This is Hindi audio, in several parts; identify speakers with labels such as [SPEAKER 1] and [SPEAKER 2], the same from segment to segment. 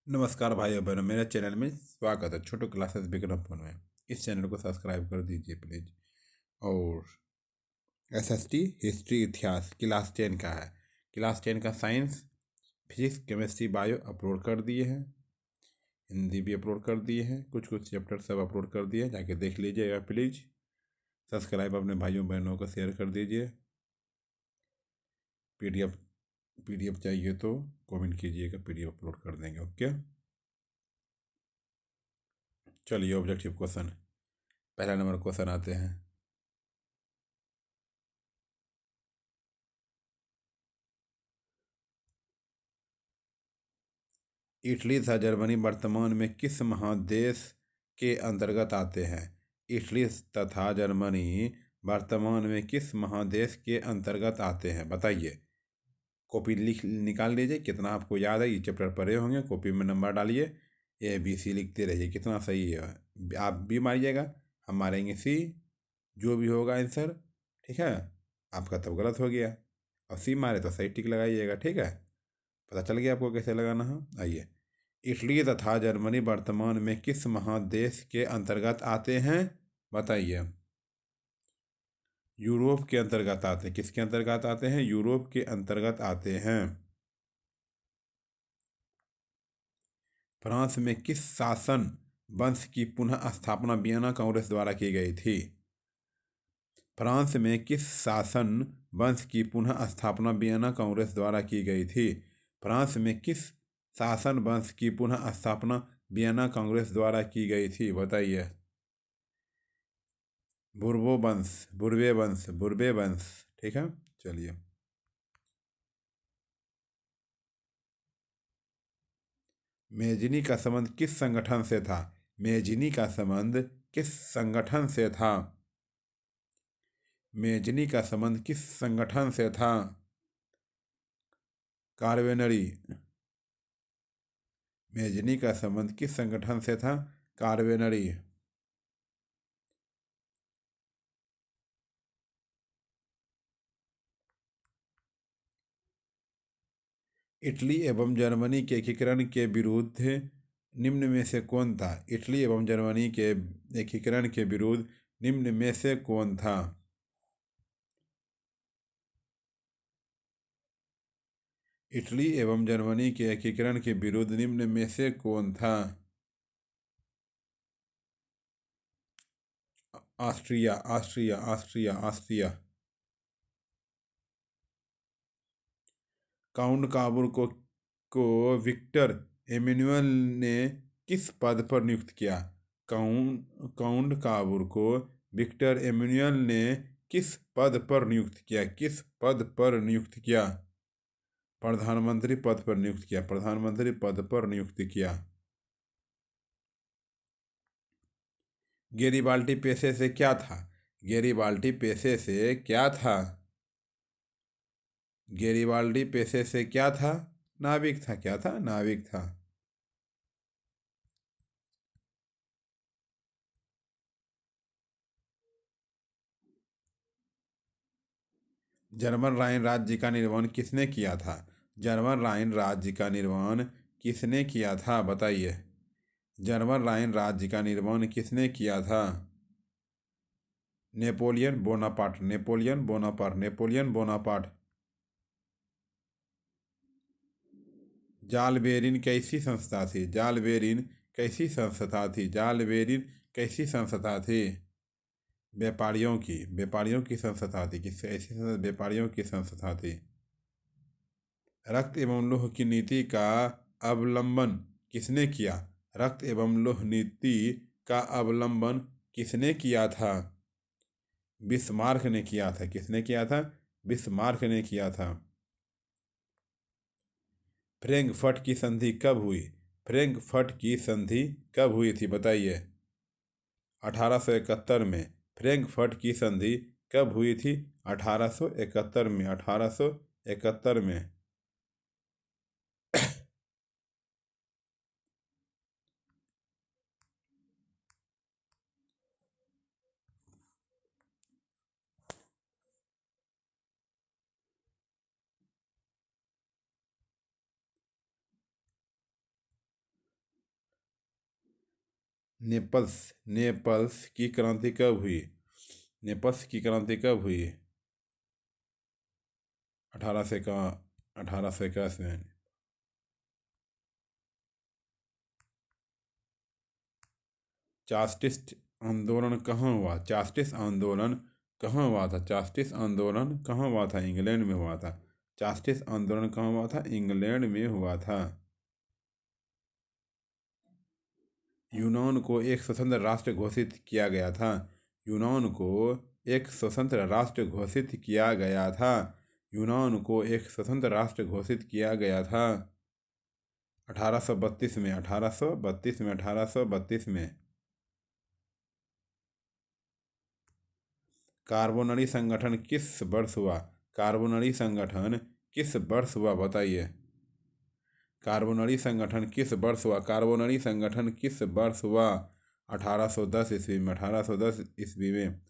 [SPEAKER 1] नमस्कार भाई और बहनों, मेरे चैनल में स्वागत है। छोटू क्लासेस विक्रमपुर में इस चैनल को सब्सक्राइब कर दीजिए प्लीज़। और एसएसटी हिस्ट्री इतिहास क्लास 10 का है। क्लास 10 का science, physics, chemistry, bio upload कर दिए हैं। हिंदी भी अपलोड कर दिए हैं। कुछ कुछ चैप्टर सब अपलोड कर दिए हैं, जाके देख लीजिएगा प्लीज़। सब्सक्राइब अपने भाइयों बहनों को शेयर कर दीजिए। पीडीएफ चाहिए तो कमेंट कीजिएगा, पीडीएफ अपलोड कर देंगे। ओके, चलिए ऑब्जेक्टिव क्वेश्चन, पहला नंबर क्वेश्चन आते हैं। इटली तथा जर्मनी वर्तमान में किस महादेश के अंतर्गत आते हैं? इटली तथा जर्मनी वर्तमान में किस महादेश के अंतर्गत आते हैं, बताइए। कॉपी लिख निकाल लीजिए, कितना आपको याद है। ये चैप्टर पढ़े होंगे, कॉपी में नंबर डालिए, ABC लिखते रहिए, कितना सही है। आप भी मारिएगा, हम मारेंगे C, जो भी होगा आंसर। ठीक है, आपका तब गलत हो गया, और C मारे तो सही टिक लगाइएगा। ठीक है, पता चल गया आपको कैसे लगाना है। आइए, इटली तथा जर्मनी वर्तमान में किस महादेश के अंतर्गत आते हैं, बताइए। यूरोप के अंतर्गत आते हैं। किसके अंतर्गत आते हैं? यूरोप के अंतर्गत आते हैं। फ्रांस में किस शासन वंश की पुनः स्थापना वियना कांग्रेस द्वारा की गई थी? फ्रांस में किस शासन वंश की पुनः स्थापना वियना कांग्रेस द्वारा की गई थी? फ्रांस में किस शासन वंश की पुनः स्थापना वियना कांग्रेस द्वारा की गई थी, बताइए। बुर्बे वंश। ठीक है, चलिए। मेजनी का संबंध किस संगठन से था? मेजनी का संबंध किस संगठन से था? मेजनी का संबंध किस संगठन से था? कार्वेनरी। मेजनी का संबंध किस संगठन से था? कार्वेनरी। इटली एवं जर्मनी के एकीकरण के विरुद्ध निम्न में से कौन था? इटली एवं जर्मनी के एकीकरण के विरुद्ध निम्न में से कौन था? इटली एवं जर्मनी के एकीकरण के विरुद्ध निम्न में से कौन था? Austria, Austria, Austria, Austria. Count Kabul को विक्टर एमेनुअल ने किस पद पर नियुक्त किया? काउंट काबूल को विक्टर एमेनुअल ने किस पद पर नियुक्त किया? किस पद पर नियुक्त किया? प्रधानमंत्री पद पर नियुक्त किया। प्रधानमंत्री पद पर नियुक्त किया। गेरिबाल्डी पेशे से क्या था? गेरिबाल्डी पेशे से क्या था? गेरिबाल्डी पेशे से क्या था? नाविक था। क्या था? नाविक था। जर्मन राइन राज्य का निर्माण किसने किया था? जर्मन राइन राज्य का निर्माण किसने किया था, बताइए। जर्मन राइन राज्य का निर्माण किसने किया था? Napoleon Bonaparte. Napoleon Bonaparte. Napoleon Bonaparte. जालबेरिन कैसी संस्था थी? जालबेरिन कैसी संस्था थी? जालबेरिन कैसी संस्था थी? व्यापारियों की संस्था थी। किससे? ऐसी व्यापारियों की संस्था थी। रक्त एवं लौह की नीति का अवलंबन किसने किया? रक्त एवं लौह नीति का अवलंबन किसने किया था? बिस्मार्क ने किया था। किसने किया था? बिस्मार्क ने किया था। फ्रैंकफर्ट की संधि कब हुई? फ्रैंकफर्ट की संधि कब हुई थी, बताइए। 1871 में। फ्रैंकफर्ट की संधि कब हुई थी? 1871 में। 1871 में। नेपल्स नेपल्स की क्रांति कब हुई? नेपल्स की क्रांति कब हुई? 1821 में। चास्टिस आंदोलन कहाँ हुआ? चास्टिस आंदोलन कहाँ हुआ था? चास्टिस आंदोलन कहाँ हुआ था? इंग्लैंड में हुआ था। चास्टिस आंदोलन कहाँ हुआ था? इंग्लैंड में हुआ था। यूनान को एक स्वतंत्र राष्ट्र घोषित किया गया था। यूनान को एक स्वतंत्र राष्ट्र घोषित किया गया था। यूनान को एक स्वतंत्र राष्ट्र घोषित किया गया था 1832 में। 1832 में। 1832 में। कार्बोनरी संगठन किस वर्ष हुआ? कार्बोनरी संगठन किस वर्ष हुआ बताइए? कार्बोनरी संगठन किस वर्ष हुआ? कार्बोनरी संगठन किस वर्ष हुआ? 1810 ईस्वी में। 1810 ईस्वी में।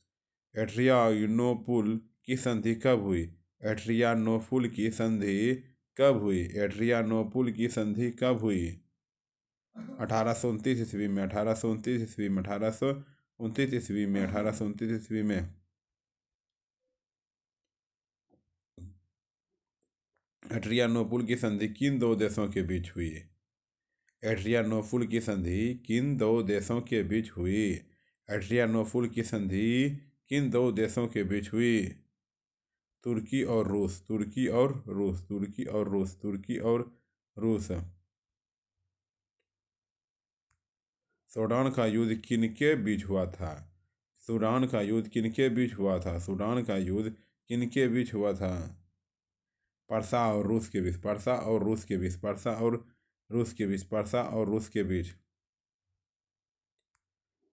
[SPEAKER 1] एड्रियानोपुल की संधि कब हुई? एड्रियानोपुल की संधि कब हुई? एड्रियानोपुल की संधि कब हुई? 1829 ईस्वी में। 1829 ईस्वी में। 1829 ईस्वी में। 1829 ईस्वी में। एड्रियानोपुल की संधि किन दो देशों के बीच हुई? एड्रियानोपुल की संधि किन दो देशों के बीच हुई? एड्रियानोपुल की संधि किन दो देशों के बीच हुई? तुर्की और रूस। तुर्की और रूस। तुर्की और रूस। तुर्की और रूस। सूडान का युद्ध किनके बीच हुआ था? सूडान का युद्ध किनके बीच हुआ था? सूडान का युद्ध किनके बीच हुआ था? पर्सा और रूस के बीच। पर्सा और रूस के बीच। पर्सा और रूस के बीच। पर्सा और रूस के बीच।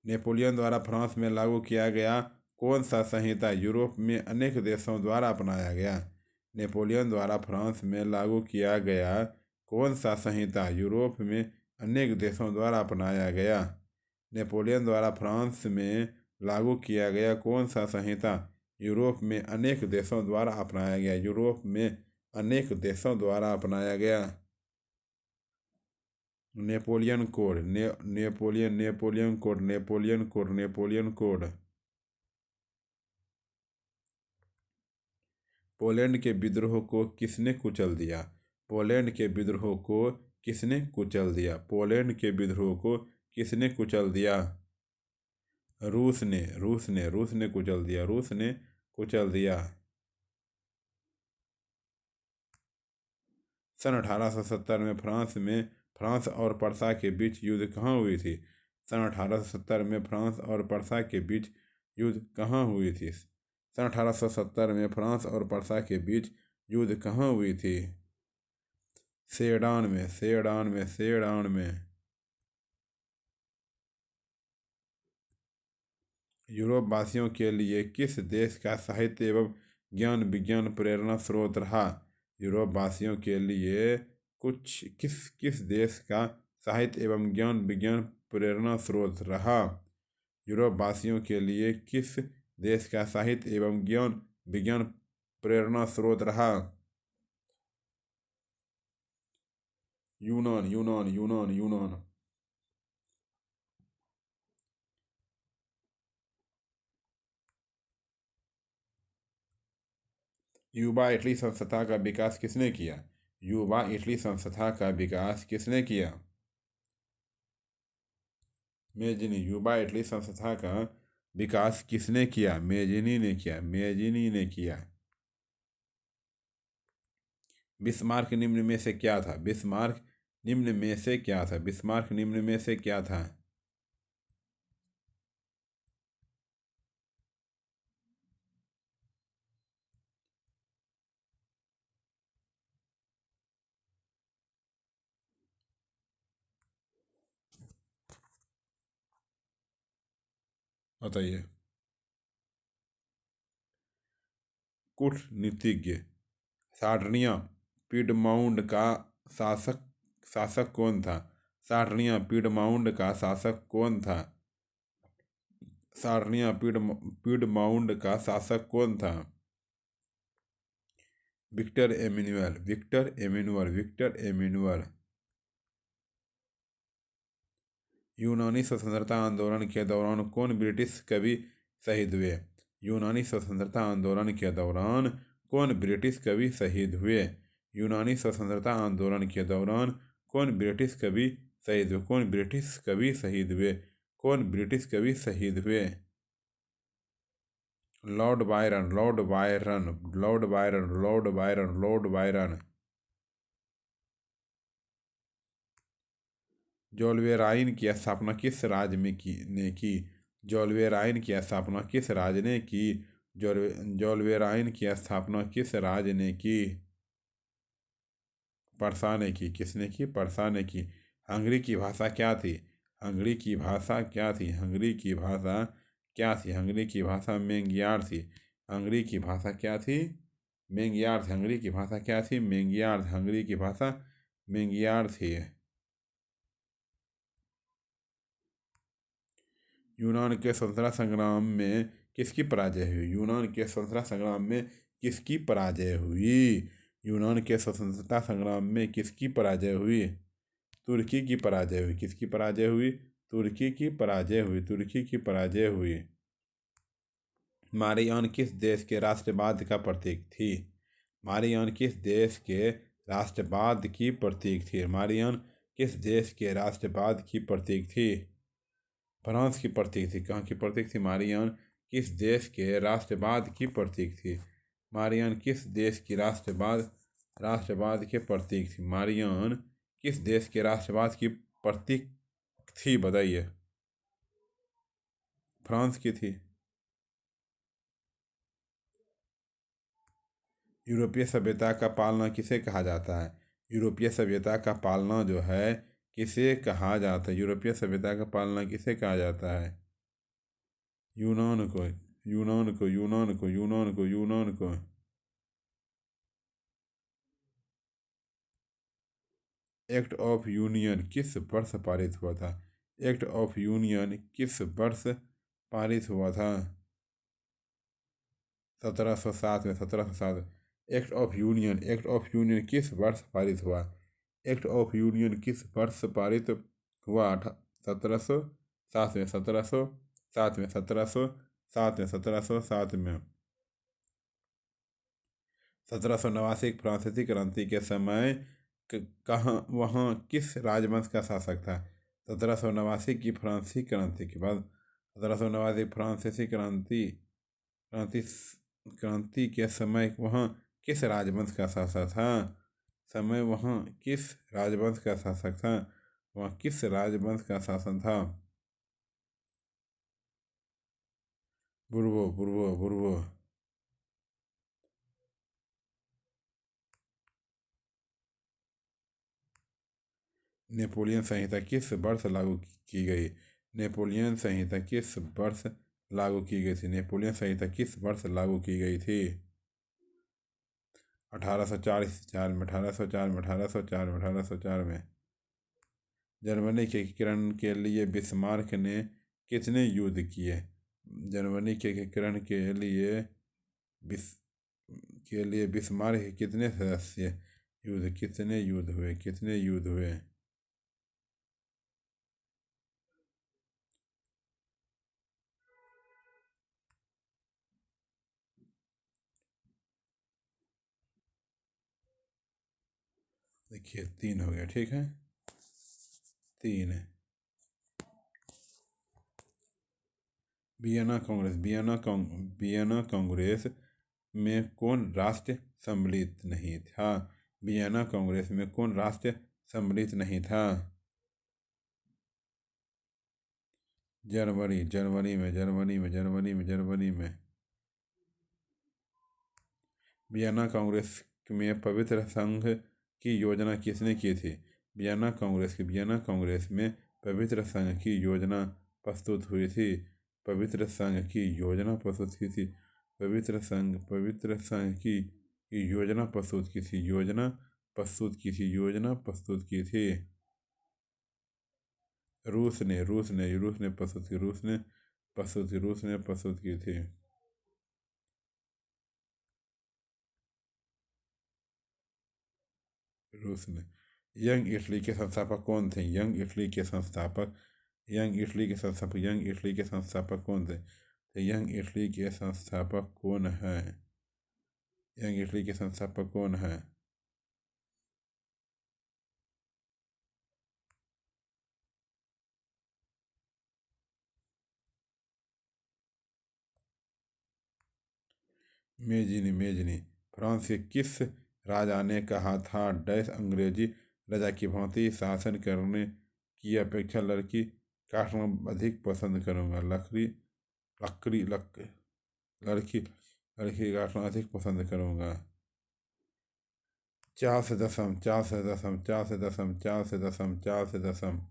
[SPEAKER 1] नेपोलियन द्वारा फ्रांस में लागू किया गया कौन सा संहिता यूरोप में अनेक देशों द्वारा अपनाया गया? नेपोलियन द्वारा फ्रांस में लागू किया गया कौन सा संहिता यूरोप में अनेक देशों द्वारा अपनाया गया? नेपोलियन द्वारा फ्रांस में लागू किया गया कौन सा संहिता यूरोप में अनेक देशों द्वारा अपनाया गया? यूरोप में अनेक देशों द्वारा अपनाया गया। Napoleon code. Napoleon code. Napoleon code. Napoleon code. Poland के विद्रोह को किसने कुचल दिया? पोलैंड के विद्रोह को किसने कुचल दिया? पोलैंड के विद्रोह को किसने कुचल दिया? रूस ने। रूस ने। रूस ने कुचल दिया। रूस ने कुचल दिया। सन 1870 में फ्रांस और पर्सा के बीच युद्ध कहाँ हुई थी? सन 1870 में फ्रांस और पर्सा के बीच युद्ध कहाँ हुई थी? सन 1870 में फ्रांस और पर्सा के बीच युद्ध कहाँ हुई थी? सेडान में। सेडान में। सेडान में। यूरोप वासियों के लिए किस देश का साहित्य एवं ज्ञान विज्ञान प्रेरणा स्रोत रहा? यूरोप वासियों के लिए किस किस देश का साहित्य एवं ज्ञान विज्ञान प्रेरणा स्रोत रहा? यूरोप वासियों के लिए किस देश का साहित्य एवं ज्ञान विज्ञान प्रेरणा स्रोत रहा? यूनान। यूनान। यूनान। यूनान। युवा इटली संस्था का विकास किसने किया? युवा इटली संस्था का विकास किसने किया? मेजिनी। युवा इटली संस्था का विकास किसने किया? मेजिनी ने किया। मेजिनी ने किया। बिस्मार्क निम्न में से क्या था? बिस्मार्क निम्न में से क्या था? बिस्मार्क निम्न में से क्या था? बताइए। कूटनीतिज्ञ। सार्डिनिया पीडमाउंट का शासक शासक कौन था? सार्डिनिया पीडमाउंट का शासक कौन था? सार्डिनिया पीडमाउंट का शासक कौन था? Victor Emmanuel. Victor Emmanuel. Victor Emmanuel. यूनानी स्वतंत्रता आंदोलन के दौरान कौन ब्रिटिश कवि शहीद हुए? यूनानी स्वतंत्रता आंदोलन के दौरान कौन ब्रिटिश कवि शहीद हुए? यूनानी स्वतंत्रता आंदोलन के दौरान कौन ब्रिटिश कवि शहीद हुए? कौन ब्रिटिश कवि शहीद हुए? कौन ब्रिटिश कवि शहीद हुए? Lord Byron, Lord Byron, Lord Byron, Lord Byron, Lord Byron. Zollverein की स्थापना किस राज्य में ने की? जोल्वेराइन की स्थापना किस राज्य ने की? जोल्वेराइन की स्थापना किस राज्य ने की? पर्सा ने की। किसने की? पर्सा ने की। हंगरी की भाषा क्या थी? हंगरी की भाषा क्या थी? हंगरी की भाषा क्या थी? हंगरी की भाषा मेंगियार थी। हंगरी की भाषा क्या थी? मेंगियार थी। हंगरी की भाषा क्या थी? मेंगियार। हंगरी की भाषा मेंगियार थी। यूनान के स्वतंत्रता संग्राम में किसकी पराजय हुई? यूनान के स्वतंत्रता संग्राम में किसकी पराजय हुई? यूनान के स्वतंत्रता संग्राम में किसकी पराजय हुई? तुर्की की पराजय हुई। किसकी पराजय हुई? तुर्की की पराजय हुई। तुर्की की पराजय हुई। मारियान किस देश के राष्ट्रवाद का प्रतीक थी? मारियान किस देश के राष्ट्रवाद की प्रतीक थी? मारियान किस देश के राष्ट्रवाद की प्रतीक थी? फ्रांस की प्रतीक थी। कहाँ की प्रतीक थी? मारियान किस देश के राष्ट्रवाद की प्रतीक थी? मारियान किस देश की राष्ट्रवाद के प्रतीक थी? मारियान किस देश के राष्ट्रवाद की प्रतीक थी? बताइए। फ्रांस की थी। यूरोपीय सभ्यता का पालना किसे कहा जाता है? यूरोपीय सभ्यता का पालना जो है किसे कहा जाता है? यूरोपीय सभ्यता का पालना किसे कहा जाता है? यूनान को, यूनान को, यूनान को, यूनान को, यूनान को। एक्ट ऑफ यूनियन किस वर्ष पारित हुआ था? एक्ट ऑफ यूनियन किस वर्ष पारित हुआ था? 1707 में। 1707। एक्ट ऑफ यूनियन किस वर्ष पारित हुआ? एक्ट ऑफ यूनियन किस वर्ष पारित हुआ? 1707 में। 1707 में। 1707 में। 1707 में। 1789 फ्रांसीसी क्रांति के समय कहाँ वहाँ किस राजवंश का शासक था? 1789 की फ्रांसीसी क्रांति के बाद 1789 फ्रांसीसी क्रांति क्रांति के समय वहाँ किस राजवंश का शासक था? समय वहाँ किस राजवंश का शासक था? वहाँ किस राजवंश का शासन था? बुर्बो, बुर्बो, बुर्बो। नेपोलियन संहिता किस वर्ष लागू की गई? नेपोलियन संहिता किस वर्ष लागू की गई थी? नेपोलियन संहिता किस वर्ष लागू की गई थी? 1804 में। 1804 में। 1804 में। 1804 में। जर्मनी के एकीकरण के लिए बिस्मार्क ने कितने युद्ध किए? जर्मनी के एकीकरण बिस के लिए बिस्मार्क के कितने सदस्य युद्ध कितने युद्ध हुए? कितने युद्ध हुए? देखिए 3 हो गया। ठीक है, 3 है। वियना कांग्रेस में कौन राष्ट्र सम्मिलित नहीं था? वियना कांग्रेस में कौन राष्ट्र सम्मिलित नहीं था? जर्मनी, जर्मनी में। जर्मनी में। जर्मनी में। जर्मनी में। वियना कांग्रेस में पवित्र संघ की योजना किसने की थी? वियना कांग्रेस में पवित्र संघ की योजना प्रस्तुत हुई थी। पवित्र संघ की योजना प्रस्तुत की थी। पवित्र संघ की योजना प्रस्तुत की थी। योजना प्रस्तुत की थी। योजना प्रस्तुत की थी। रूस ने प्रस्तुत की। रूस ने प्रस्तुत की थी। रूस ने। यंग इटली के संस्थापक कौन थे? यंग इटली के संस्थापक यंग इटली के संस्थापक, यंग इटली के संस्थापक कौन थे? तो यंग इटली के संस्थापक कौन है? यंग इटली के संस्थापक कौन है? Mazzini, Mazzini. फ्रांस के किस राजा ने कहा था डैश अंग्रेजी राजा की भांति शासन करने की अपेक्षा लड़की काटना अधिक पसंद करूंगा? लकड़ी लकड़ी लक लड़की लड़की काटना अधिक पसंद करूंगा। चार से दसम, चार से दसम, चार से दसम, चार से दसम, चार से दसम।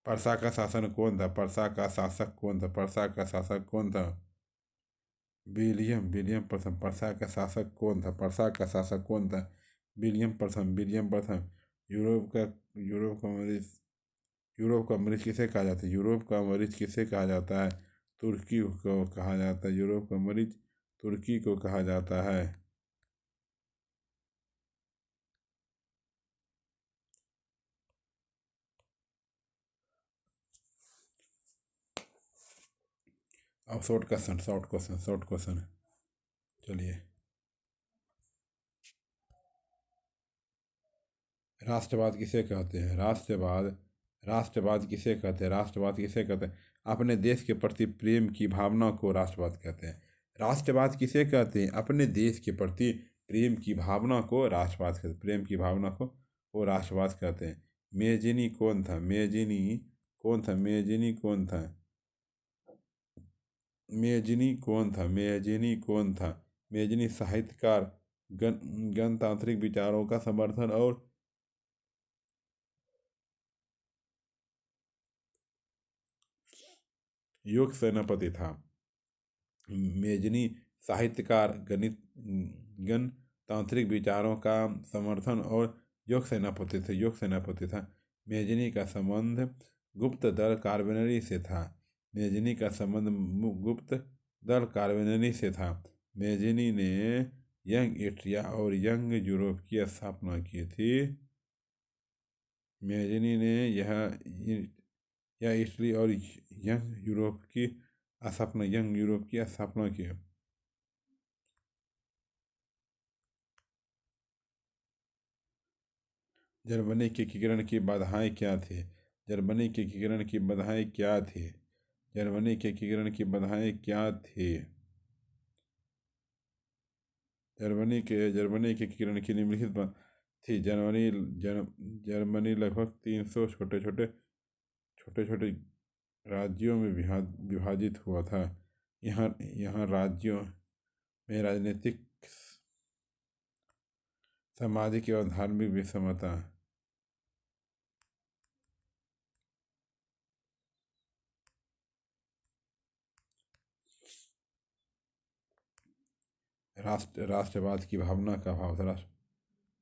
[SPEAKER 1] परसा का शासन कौन था? परसा का शासक कौन था? परसा का शासक कौन था? विलियम, विलियम प्रथम। परसा का शासक कौन था? परसा का शासक कौन था? विलियम प्रथम, विलियम प्रथम। यूरोप का यूरोप का मरीज यूरोप का मरीज किसे कहा जाता है? यूरोप का मरीज किसे कहा जाता है? तुर्की को कहा जाता है। यूरोप का मरीज तुर्की को कहा जाता है। अब short question, short question, short question. चलिए। राष्ट्रवाद किसे कहते हैं? राष्ट्रवाद किसे कहते हैं? राष्ट्रवाद किसे कहते हैं? अपने देश के प्रति प्रेम की भावना को राष्ट्रवाद कहते हैं। राष्ट्रवाद किसे कहते हैं? अपने देश के प्रति प्रेम की भावना को राष्ट्रवाद कहते हैं। प्रेम की भावना को वो राष्ट्रवाद कहते हैं। मेजिनी कौन था? मेजिनी कौन था? मेजिनी कौन था? मेजिनी कौन था? मेजिनी कौन था? मेजिनी साहित्यकार, गणतांत्रिक विचारों का समर्थन और योग सेनापति था। मेजनी साहित्यकार, गणतांत्रिक विचारों का समर्थन और योग सेनापति थे। योग सेनापति था। मेजनी का संबंध गुप्त दल कार्बनरी से था। मेजनी का संबंध गुप्त दल कार्बनरी से था। मेजनी ने यंग इंडिया और यंग यूरोप की स्थापना की थी। मेजनी ने यह इटली और यंग यूरोप की स्थापना की। जर्मनी के एकीकरण की बाधाएं क्या थी? जर्मनी के एकीकरण की बाधाएं क्या थी? जर्मनी के एकीकरण की बाधाएं क्या थी? जर्मनी के एकीकरण की निम्नलिखित थी। जर्मनी लगभग 300 छोटे छोटे राज्यों में विभाजित हुआ था। यहाँ यहाँ राज्यों में राजनीतिक, सामाजिक एवं धार्मिक विषमता। राष्ट्रवाद की भावना का अभाव था।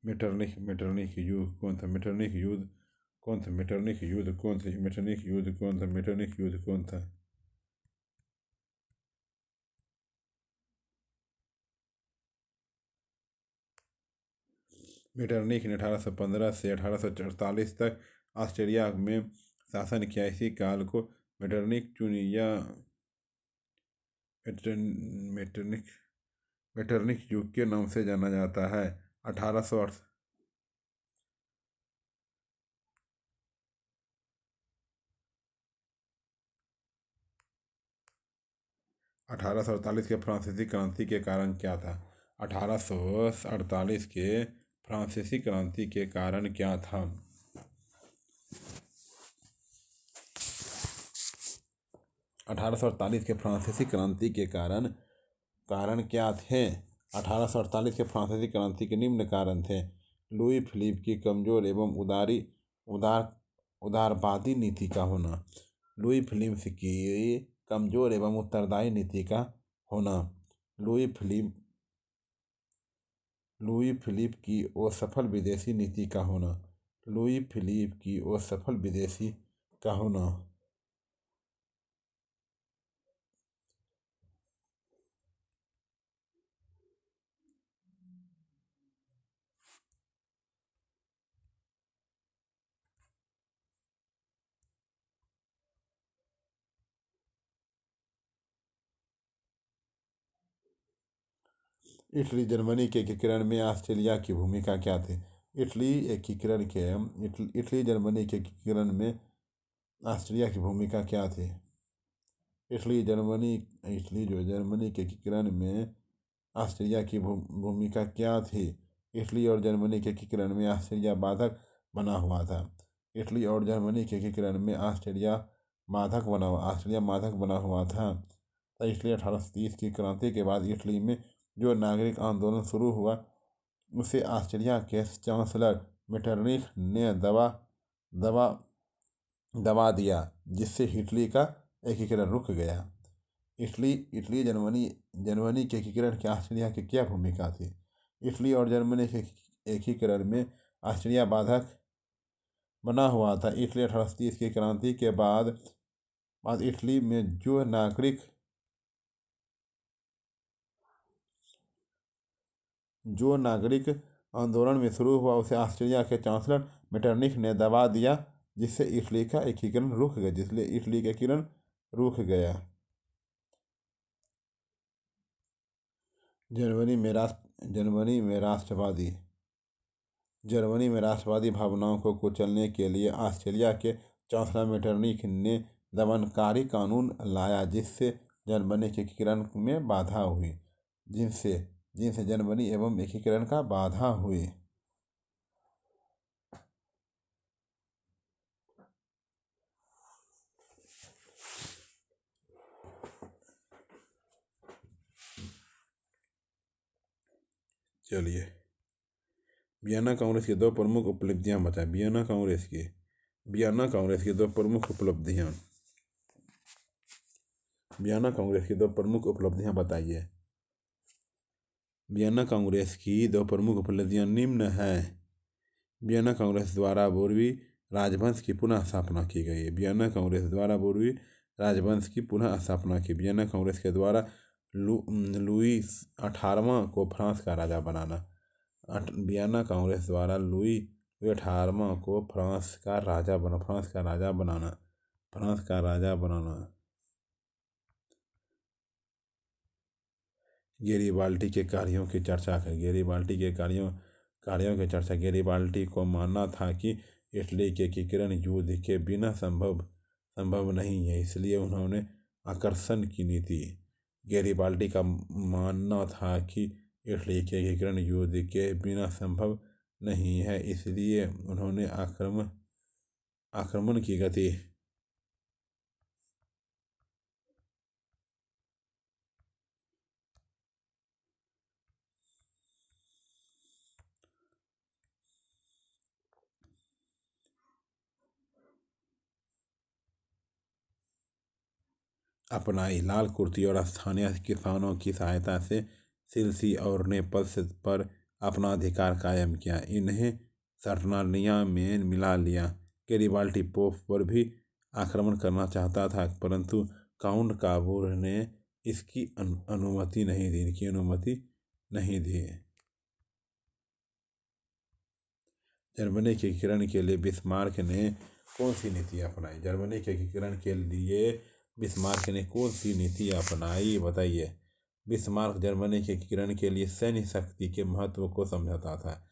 [SPEAKER 1] मेटरनिख युद्ध कौन था? मेटरनिख युद्ध कौन था? मेटरनिख युद्ध कौन था? मेटरनिख युद्ध कौन था? मेटरनिख युद्ध कौन था? मेटरनिख ने 1815 से 1848 तक ऑस्ट्रिया में शासन किया। इसी काल को मेटरनिख चुनी या मेटरनिख मेटरनिख युग के नाम से जाना जाता है। 1848 के फ्रांसीसी क्रांति के कारण क्या था? 1848 के फ्रांसीसी क्रांति के कारण क्या था? 1848 के फ्रांसीसी क्रांति के कारण क्या थे? 1848 के फ्रांसीसी क्रांति के निम्न कारण थे। लुई फिलिप की कमजोर एवं उदार उदारवादी नीति का होना। लुई फिलिप की कमजोर एवं उत्तरदायी नीति का होना। लुई फिलिप की असफल विदेशी नीति का होना। लुई फिलिप की असफल विदेशी का होना। इटली जर्मनी के एकीकरण में ऑस्ट्रेलिया की भूमिका क्या थी? इटली एकीकरण के इटली जर्मनी के एकीकरण में ऑस्ट्रेलिया की भूमिका क्या थी? जर्मनी के एकीकरण में ऑस्ट्रेलिया की भूमिका क्या थी? इटली और जर्मनी के एकीकरण में ऑस्ट्रेलिया बाधक बना हुआ था। इटली और जर्मनी के एकीकरण में ऑस्ट्रेलिया बाधक बना हुआ था। तो इसलिए 1830 की क्रांति के बाद इटली में जो नागरिक आंदोलन शुरू हुआ उसे ऑस्ट्रेलिया के चांसलर मेटरनिख ने दबा दिया, जिससे इटली का एकीकरण रुक गया। इटली जर्मनी के एकीकरण की ऑस्ट्रेलिया की क्या भूमिका थी? इटली और जर्मनी के एकीकरण में ऑस्ट्रेलिया बाधक बना हुआ था। इटली 1830 की क्रांति के बाद इटली में जो नागरिक आंदोलन में शुरू हुआ उसे ऑस्ट्रेलिया के चांसलर मेटरनिख ने दबा दिया, जिससे इटली का एकीकरण रुक गया। जर्मनी में राष्ट्रवादी भावनाओं को कुचलने के लिए ऑस्ट्रेलिया के चांसलर मेटरनिख ने दमनकारी कानून लाया, जिससे जर्मनी के एकीकरण में बाधा हुई जिनसे जर्मनी एवं एकीकरण का बाधा हुई। चलिए, वियना कांग्रेस की दो प्रमुख उपलब्धियां बताएं। वियना कांग्रेस की दो प्रमुख उपलब्धियां बताइए। वियना कांग्रेस की दो प्रमुख उपलब्धियां निम्न हैं। वियना कांग्रेस द्वारा बोर्बी राजवंश की पुनः स्थापना की गई। वियना कांग्रेस द्वारा बोर्बी राजवंश की पुनः स्थापना की। वियना कांग्रेस के द्वारा लुई 18वां को फ्रांस का राजा बनाना। वियना कांग्रेस द्वारा लुई 18वां को फ्रांस का राजा बनाना। गैरिबाल्डी के कार्यों की चर्चा करें। गैरिबाल्डी के कार्यों की चर्चा। गैरिबाल्डी को मानना था कि इटली के एकीकरण युद्ध के बिना संभव नहीं है, इसलिए उन्होंने आकर्षण की नीति। गैरिबाल्डी का मानना था कि इटली के एकीकरण युद्ध के बिना संभव नहीं है, इसलिए उन्होंने आक्रमण की गति अपनाई। लाल कुर्ती और स्थानीय किसानों की सहायता से सिलसी और नेपल्स पर अपना अधिकार कायम किया, इन्हें सर्टनालिया में मिला लिया। गैरिबाल्डी पोप पर भी आक्रमण करना चाहता था, परंतु काउंट काबूर ने इसकी अनुमति नहीं दी। जर्मनी के एकीकरण के लिए बिस्मार्क ने कौन सी नीति अपनाई? जर्मनी के एकीकरण के लिए बिस्मार्क ने कौन सी नीति अपनाई, बताइए। बिस्मार्क जर्मनी के एकीकरण के लिए सैन्य शक्ति के महत्व को समझता था।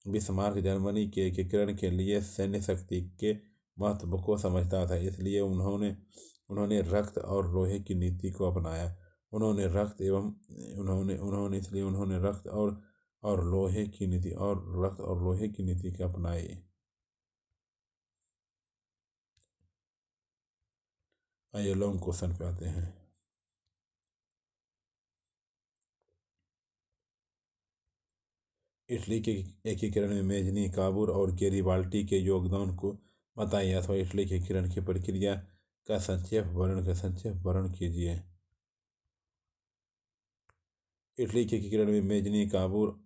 [SPEAKER 1] बिस्मार्क जर्मनी के एकीकरण के लिए सैन्य शक्ति के महत्व को समझता था, इसलिए उन्होंने रक्त और लोहे की नीति को अपनाया। उन्होंने रक्त और लोहे की नीति को अपनाई। आइए लॉन्ग क्वेश्चन पे आते हैं। इटली के एकीकरण में मेजनी काबूर और गैरिबाल्डी के योगदान को बताइए, अथवा इटली के एकीकरण की प्रक्रिया का संक्षेप वर्णन कीजिए। इटली के एकीकरण में मेजनी काबूर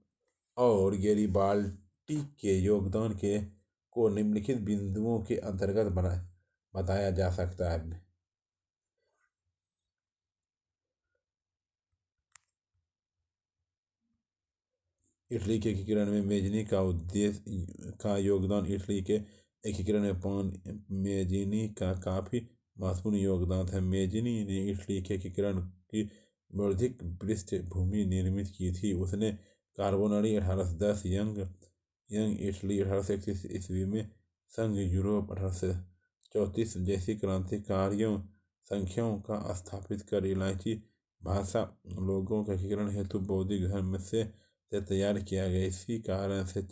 [SPEAKER 1] और गैरिबाल्डी के योगदान को निम्नलिखित बिंदुओं के अंतर्गत बताया जा सकता है। इटली के एकीकरण में मेजनी का योगदान। इटली के एकीकरण में मेजनी का काफ़ी महत्वपूर्ण योगदान है। मेजनी ने इटली के एकीकरण की बौद्धिक पृष्ठभूमि निर्मित की थी। उसने कार्बोनरी 1810, यंग इटली 1831 ईस्वी में, संघ यूरोप 1834 जैसी क्रांतिकारियों संख्याओं का स्थापित कर इलायची भाषा लोगों के एकीकरण हेतु बौद्धिक धर्म से तैयार किया गया। इसी कारण से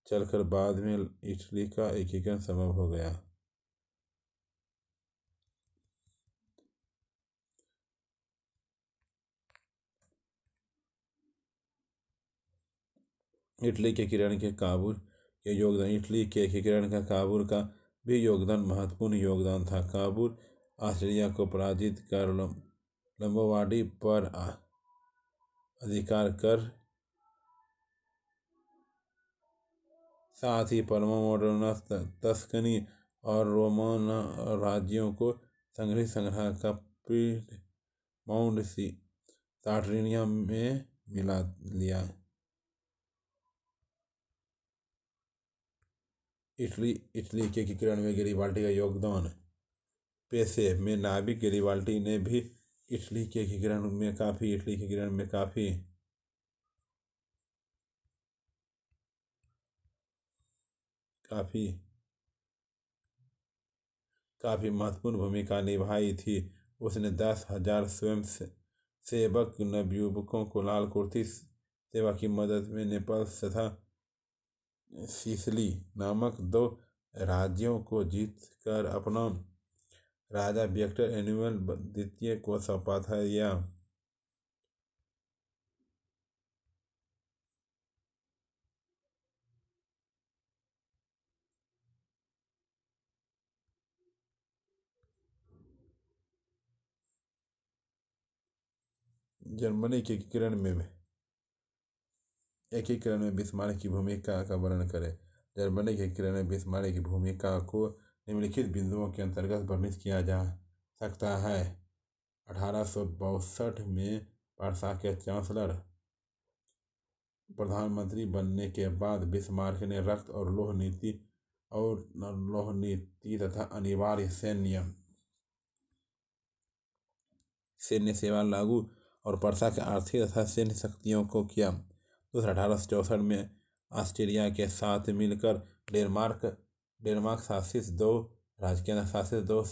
[SPEAKER 1] चलकर बाद में इटली का एकीकरण संभव हो गया। इटली के एकीकरण के काबुल के योगदान इटली के एकीकरण का काबुल का भी योगदान महत्वपूर्ण योगदान था। काबुल ऑस्ट्रिया को पराजित कर लंबोवाडी पर अधिकार कर साथ ही परमामोडर्ना, तस्कनी और रोमन राज्यों को संग्रह का पीडमोंट सार्डिनिया में मिला लिया। इटली के एकीकरण में गैरिबाल्डी का योगदान। पेशे में नाविक गैरिबाल्डी ने भी इटली के एकीकरण में काफी महत्वपूर्ण भूमिका निभाई थी। उसने 10,000 स्वयं सेवक नवयुवकों को लाल कुर्ती सेवा की मदद में नेपल्स तथा सिसिली नामक 2 राज्यों को जीत कर अपना राजा विक्टर एनुअल द्वितीय को सौंपा था। यह जर्मनी के एकीकरण में बिस्मार्क की भूमिका का वर्णन करें। जर्मनी के एकीकरण में बिस्मार्क की भूमिका को निम्नलिखित बिंदुओं के अंतर्गत वर्णित किया जा सकता है। 1862 में वर्सा के चांसलर प्रधानमंत्री बनने के बाद बिस्मार्क ने रक्त और लौह नीति तथा अनिवार्य सैन्य सेवा लागू और वर्सा के आर्थिक तथा सैन्य शक्तियों को किया। दूसरा, 1864 में ऑस्ट्रिया के साथ मिलकर डेनमार्क शासित 2 राजकेंद्र शासित 2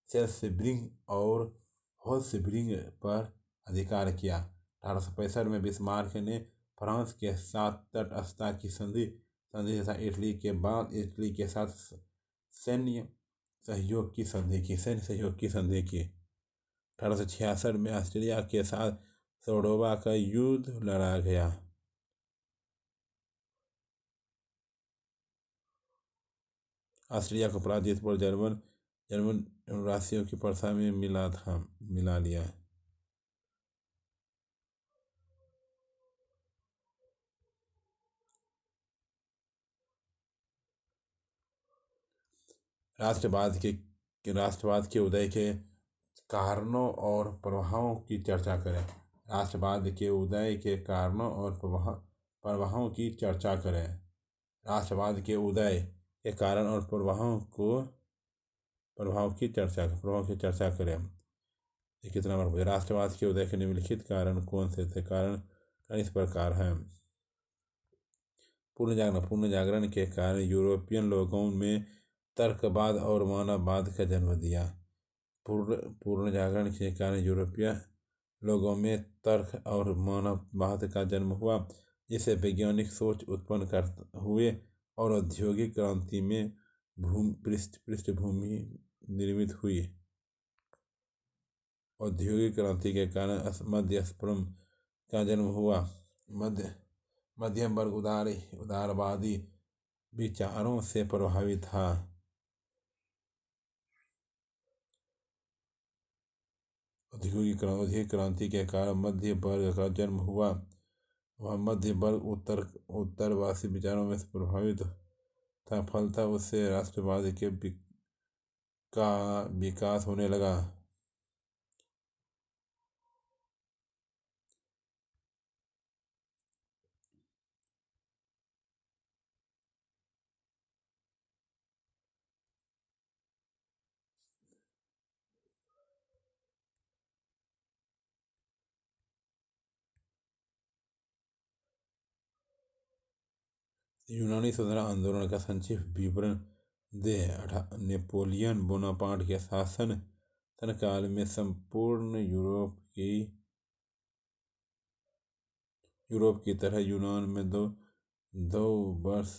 [SPEAKER 1] सेल्सब्रिग और होल्सब्रिग पर अधिकार किया। 1865 में बिस्मार्क ने फ्रांस के साथ तटस्थता की संधि तथा इटली के साथ सैन्य सहयोग की संधि की। 1866 में ऑस्ट्रिया के साथ सोडोवा का युद्ध लड़ा गया। ऑस्ट्रिया को पराजित पर जर्मन राशियों की प्रथा में मिला लिया। राष्ट्रवाद के उदय के कारणों और प्रभावों की चर्चा करें। राष्ट्रवाद के उदय के कारणों और प्रभावों की चर्चा करें। राष्ट्रवाद के उदय के कारण और प्रभाव की चर्चा करें। कितना नंबर? राष्ट्रवाद के उदय के निम्नलिखित कारण कौन से थे? कारण इस प्रकार हैं। पूर्ण जागरण के कारण यूरोपियन लोगों में तर्कवाद और मानववाद का जन्म दिया। पूर्ण जागरण के कारण यूरोपीय लोगों में तर्क और मानववाद का जन्म हुआ, जिससे वैज्ञानिक सोच उत्पन्न हुए और औद्योगिक क्रांति में पृष्ठभूमि निर्मित हुई। औद्योगिक क्रांति के कारण मध्यस्पर्म का जन्म हुआ। मध्यम वर्ग उदारवादी विचारों से प्रभावित था। औद्योगिक क्रांति के कारण मध्य वर्ग का जन्म हुआ। वह मध्य वर्ग उत्तरवासी विचारों में से प्रभावित था। फलतः उससे राष्ट्रवाद का विकास होने लगा। यूनानी स्वतंत्रता आंदोलन का संक्षिप्त विवरण दे। नेपोलियन बोनापार्ट के शासन काल में संपूर्ण यूरोप की तरह यूनान में दो वर्ष